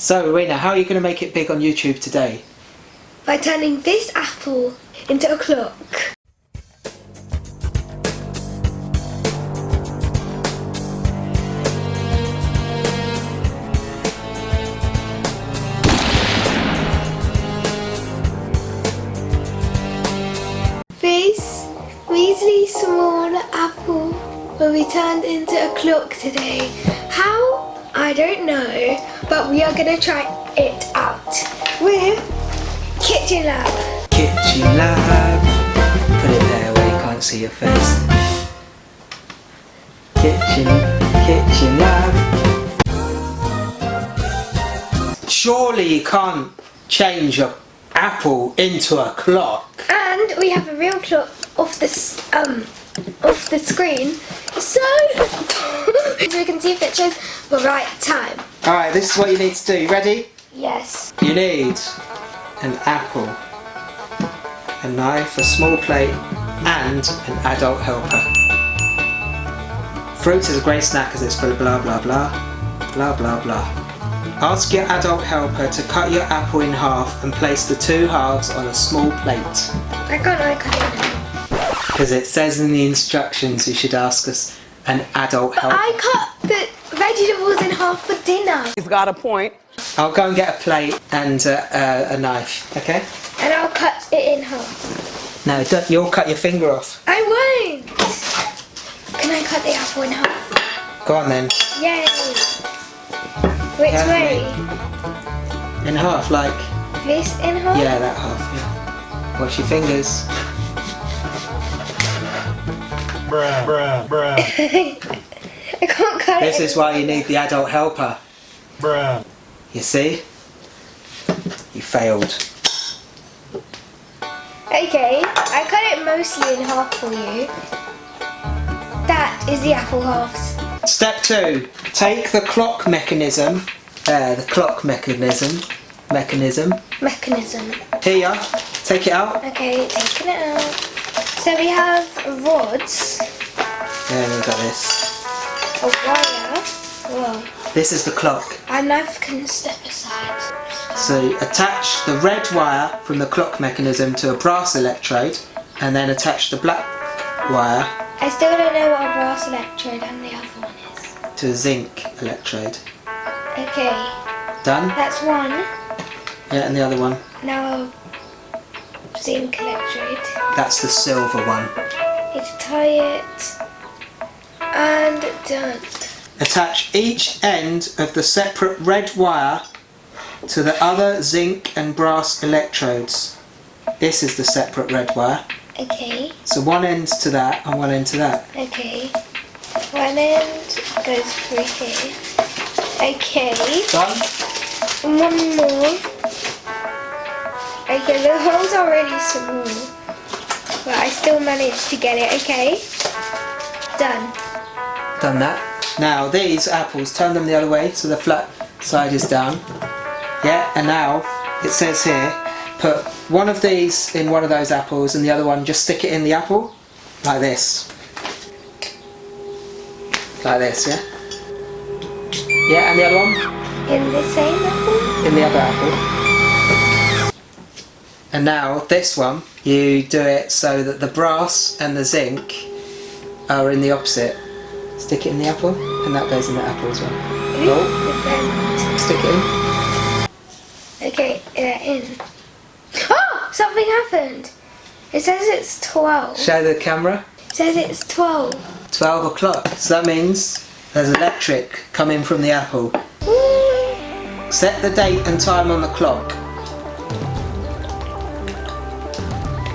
So, Rowena, how are you going to make it big on YouTube today? By turning this apple into a clock. This measly small apple will be turned into a clock today. How? I don't know, but we are going to try it out with Kitchen Lab. Kitchen Lab. Put it there where you can't see your face. Kitchen Lab. Surely you can't change an apple into a clock. And we have a real clock off the screen, so we can see if it shows the right time. Alright, this is what you need to do. You ready? Yes. You need an apple, a knife, a small plate, and an adult helper. Fruit is a great snack because it's full of blah blah blah, blah blah blah. Ask your adult helper to cut your apple in half and place the two halves on a small plate. I can't cut it. Because it says in the instructions you should ask us an adult helper. I cut the vegetables in half for dinner. He's got a point. I'll go and get a plate and a knife, okay? And I'll cut it in half. No, don't, you'll cut your finger off. I won't. Can I cut the apple in half? Go on then. Yay. Which way? In half, like... This in half? Yeah, that half, yeah. Wash your fingers. I can't cut This it. is why you need the adult helper. You see? You failed. Okay, I cut it mostly in half for you. That is the apple halves. Step 2. Take the clock mechanism. Mechanism. Here, take it out. Okay, taking it out. So we have rods. Then we've got this. A wire. Whoa. This is the clock. Our knife can step aside. So attach the red wire from the clock mechanism to a brass electrode and then attach the black wire I still don't know what a brass electrode and the other one is. to a zinc electrode. Okay, Done? that's one. Yeah, and the other one. Now a zinc electrode. That's the silver one. Need to tie it. And done. Attach each end of the separate red wire to the other zinc and brass electrodes. This is the separate red wire. Okay. So one end to that and one end to that. Okay. One end goes through here. Okay. Done? And one more. Okay, the holes are really small. But I still managed to get it. Okay. Done. Done that. Now these apples, turn them the other way so the flat side is down. Yeah, and now it says here, put one of these in one of those apples and the other one, just stick it in the apple, like this. Like this, yeah? Yeah, and the other one? In the same apple? In the other apple. And now this one, you do it so that the brass and the zinc are in the opposite. Stick it in the apple, and that goes in the apple as well. Oh, stick it in. Okay, in. Oh! Something happened! It says it's 12. Show the camera. It says it's 12. 12 o'clock. So that means there's electric coming from the apple. Woo. Set the date and time on the clock.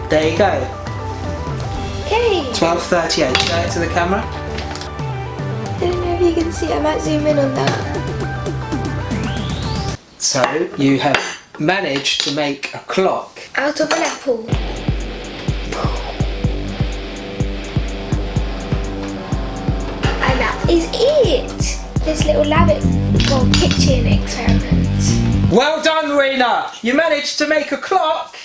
There you go. Okay. 12:38. Show it to the camera. I don't know if you can see. I might zoom in on that. So you have managed to make a clock Out of an apple. And that is it. This little kitchen experiment. Well done, Rena! You managed to make a clock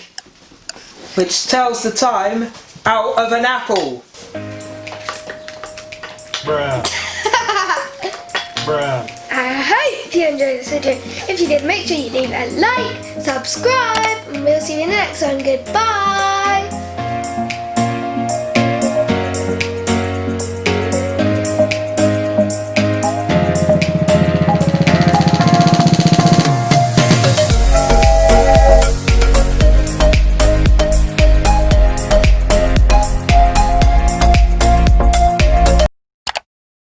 which tells the time out of an apple. Bruh. Bruh. I hope if you enjoyed this video. If you did, make sure you leave a like, subscribe, and we'll see you in the next one. Goodbye.